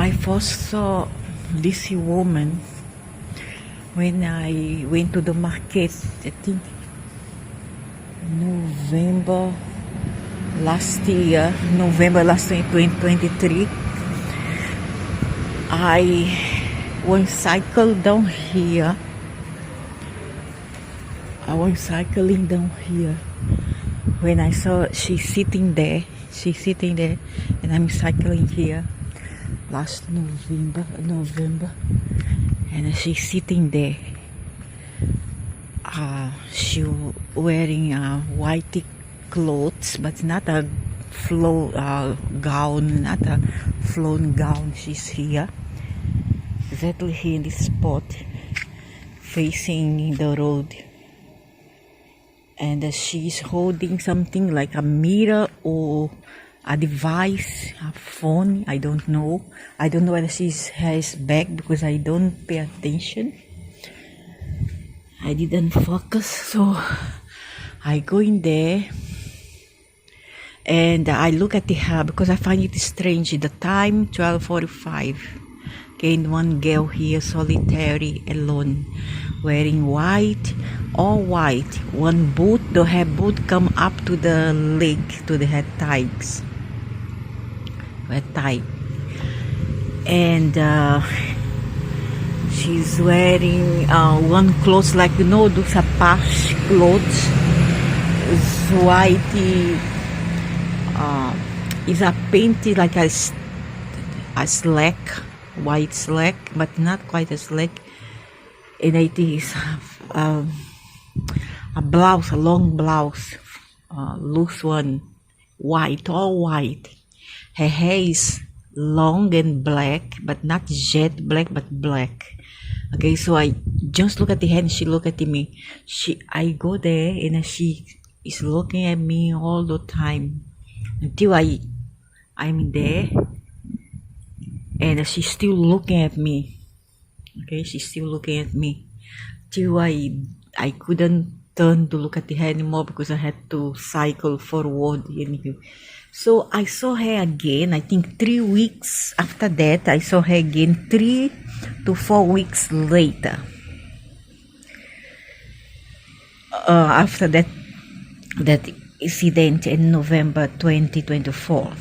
I first saw this woman when I went to the market, I think November last year, 2023. I went cycle down here. I was cycling down here when I saw she's sitting there, and I'm cycling here last November, and she's sitting there. She wearing white clothes, but not a gown, not a flown gown. She's here, exactly here in this spot, facing the road. And she's holding something like a mirror or a device, a phone. I don't know whether she has bag because I don't pay attention. I didn't focus, so I go in there and I look at her because I find it strange. The time 12:45. Okay, and one girl here, solitary, alone, wearing white, all white. One boot, her boot come up to the leg, to the head thighs. And she's wearing one clothes like, those Apache clothes. It's white. Is a painted like a slack, white slack, but not quite a slack. And it is a blouse, a long blouse, loose one, white, all white. Her hair is long and black, but not jet black, but black. Okay, so I just look at the hair and she look at me. I go there and she is looking at me all the time until I'm there, and she's still looking at me. Okay, she's still looking at me till I couldn't turn to look at her anymore because I had to cycle forward. So I saw her again, I think 3 weeks after that. I saw her again 3 to 4 weeks later. After that incident in November 2024.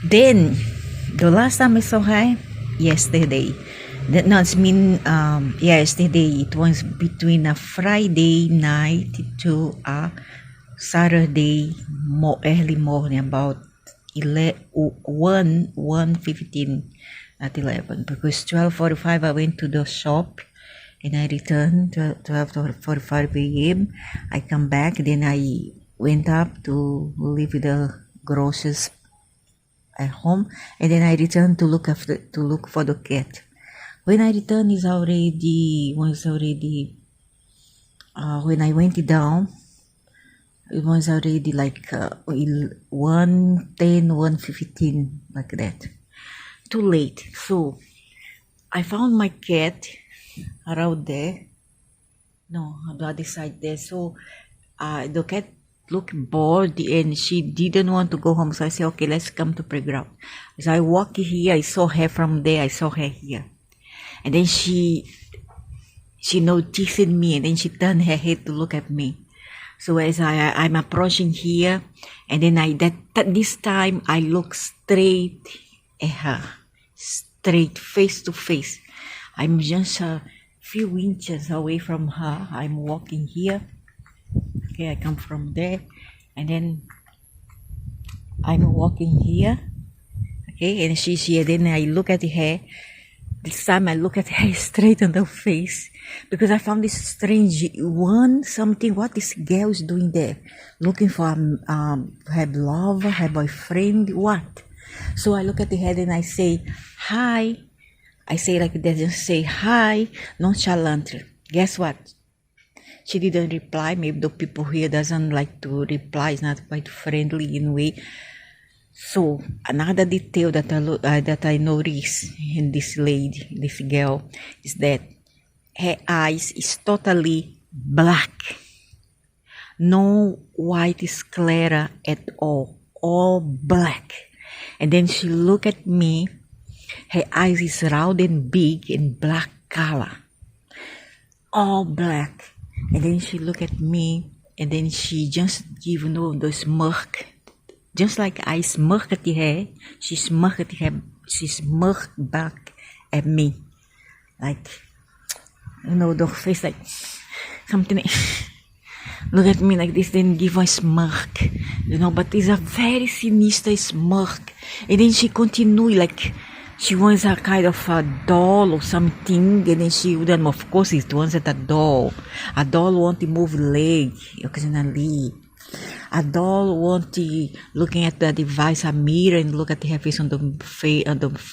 Then the last time I saw her, yesterday. Yesterday. It was between a Friday night to a Saturday early morning, about 1:15, at 11. Because 12:45 I went to the shop and I returned 12:45 a.m. I come back, then I went up to leave the groceries at home, and then I returned to look for the cat. When I returned, when I went down, it was already like 1:15, like that. Too late. So I found my cat around there. No, on the other side there. So the cat looked bored and she didn't want to go home. So I said, okay, let's come to playground. As I walk here, I saw her from there. I saw her here. And then she noticed me, and then she turned her head to look at me. So as I'm approaching here, and then this time I look straight at her, straight face to face. I'm just a few inches away from her. I'm walking here. Okay, I come from there, and then I'm walking here. Okay, and she's here. Then I look at her. This time I look at her straight on the face because I found this strange something. What this girl is doing there? Looking for her lover, her boyfriend, what? So I look at her and I say, hi. I say like that, just say hi, nonchalantly. Guess what? She didn't reply. Maybe the people here doesn't like to reply. It's not quite friendly in a way. So another detail that I noticed in this girl, is that her eyes is totally black. No white sclera at all black. And then she look at me. Her eyes is round and big and black color. All black. And then she look at me. And then she just give the smirk. Just like I smirk at her, she smirked back at me. Like, the face like something like, look at me like this, then give a smirk. But it's a very sinister smirk. And then she continue like she wants a kind of a doll or something, and then she wouldn't, of course it wasn't a doll. A doll want to move leg occasionally. A doll want to looking at the device, a mirror, and look at her face on the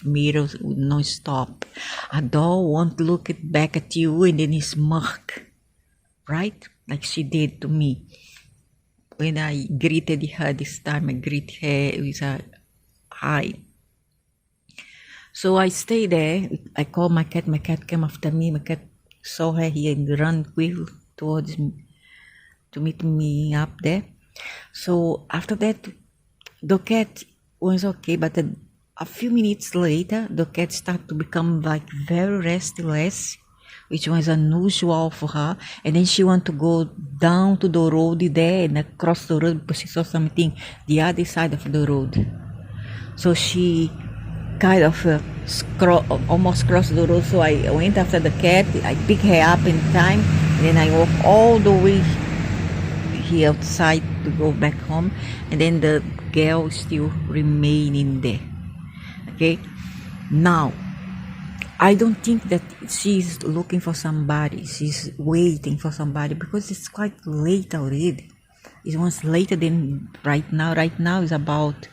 mirror non-stop. A doll want to look back at you and then smirk, right? Like she did to me. When I greeted her this time, I greet her with a hi. So I stay there. I called my cat. My cat came after me. My cat saw her here and ran quick towards me to meet me up there. So after that, the cat was okay, but a few minutes later, the cat started to become like very restless, which was unusual for her. And then she wanted to go down to the road there and across the road because she saw something the other side of the road. So she kind of almost crossed the road. So I went after the cat. I picked her up in time, and then I walked all the way here outside to go back home. And then the girl still remaining there. Okay, now I don't think that she's looking for somebody. She's waiting for somebody because it's quite late already. It was later than right now. Right now is about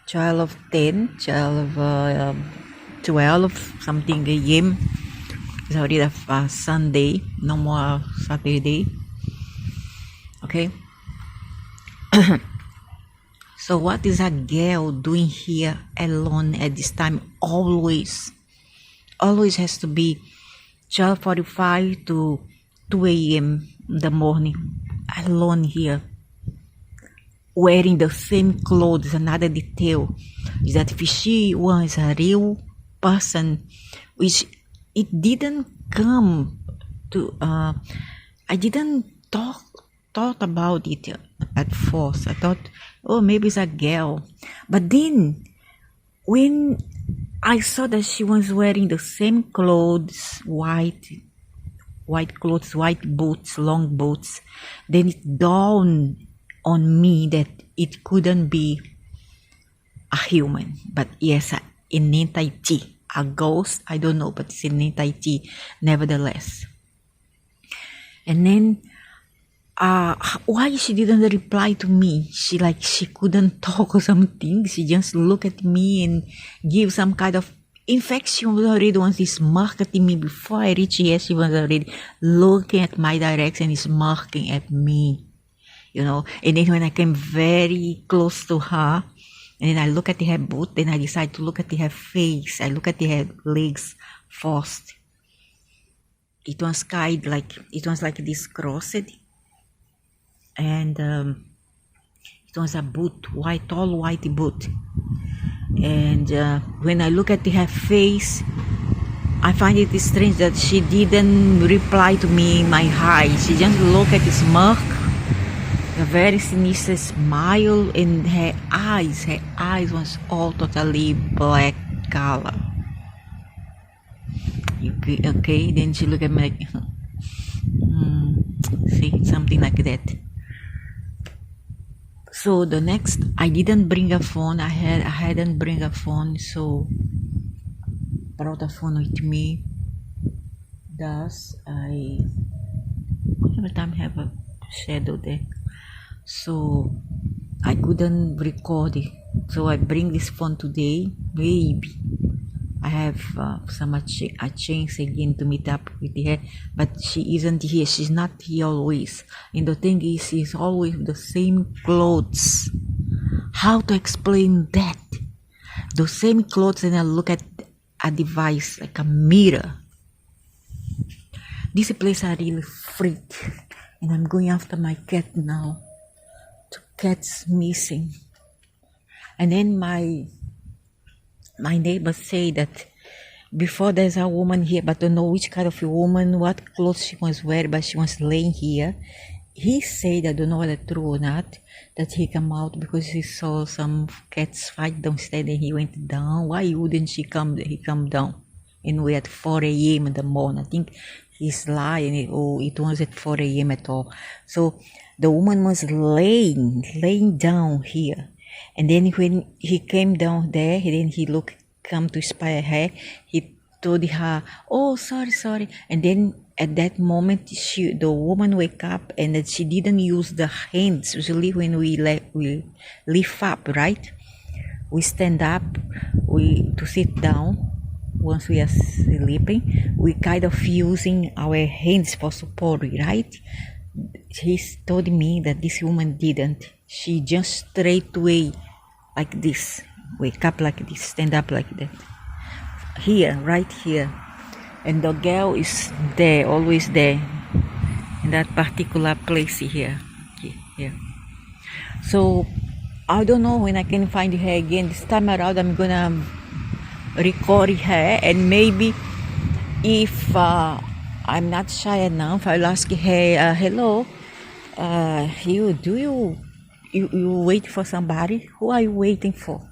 12 something a.m. It's already a Sunday, no more Saturday. Okay. So what is a girl doing here alone at this time? Always has to be 12:45 to 2 a.m. in the morning, alone here, wearing the same clothes. Another detail is that if she was a real person, which it didn't come to, I didn't thought about it at first. I thought, oh, maybe it's a girl. But then when I saw that she was wearing the same clothes, white clothes, white boots, long boots, then it dawned on me that it couldn't be a human, but yes, an entity, a ghost. I don't know, but it's an entity nevertheless. And then why she didn't reply to me? She couldn't talk or something. She just looked at me and give some kind of infection. Was already once smirking me before I reached here. She was already looking at my direction and smirking at me, And then when I came very close to her, and then I look at her boot, then I decide to look at her face. I look at her legs first. It was like this crossed. And it was a boot, tall white boot. And when I look at her face, I find it strange that she didn't reply to me in my hi. She just looked at the smirk, a very sinister smile, and her eyes was all totally black color. Okay, then she looked at me like, see, something like that. So the next, I didn't bring a phone. I hadn't bring a phone, so brought a phone with me. Thus, I every time have a shadow there, so I couldn't record it. So I bring this phone today. Maybe I have a chance again to meet up with her, but she isn't here. She's not here always. And the thing is, she's always the same clothes. How to explain that? The same clothes, and I look at a device like a mirror. This place I really freak, and I'm going after my cat now. The cat's missing, and then my my neighbors say that before there's a woman here, but don't know which kind of a woman, what clothes she was wearing, but she was laying here. He said, I don't know whether true or not, that he come out because he saw some cats fight downstairs and he went down. Why wouldn't he come down? And we at 4 a.m. in the morning. I think he's lying. Oh, it was at 4 a.m. at all. So the woman was laying down here. And then when he came down there, then he come to spy her. He told her, "Oh, sorry." And then at that moment, the woman wake up and that she didn't use the hands. Usually when we lift up, right? We stand up, to sit down. Once we are sleeping, we kind of using our hands for support, right? He told me that this woman didn't. She just straight away like this, wake up like this, stand up like that. Here, right here. And the girl is there, always there, in that particular place here. Here. So, I don't know when I can find her again. This time around, I'm gonna record her, and maybe if I'm not shy enough, I'll ask her, hello, you wait for somebody? Who are you waiting for?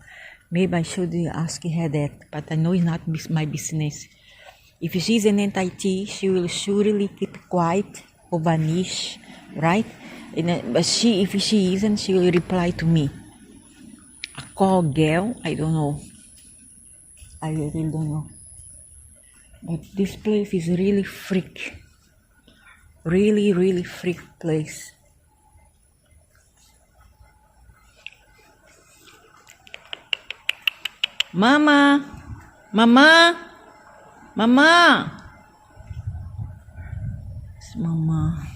Maybe I should ask her that, but I know it's not my business. If she's an entity, she will surely keep quiet or vanish, right? But if she isn't, she will reply to me. A call girl, I don't know. I really don't know. But this place is really freak. Really freak place. Mama! It's Mama.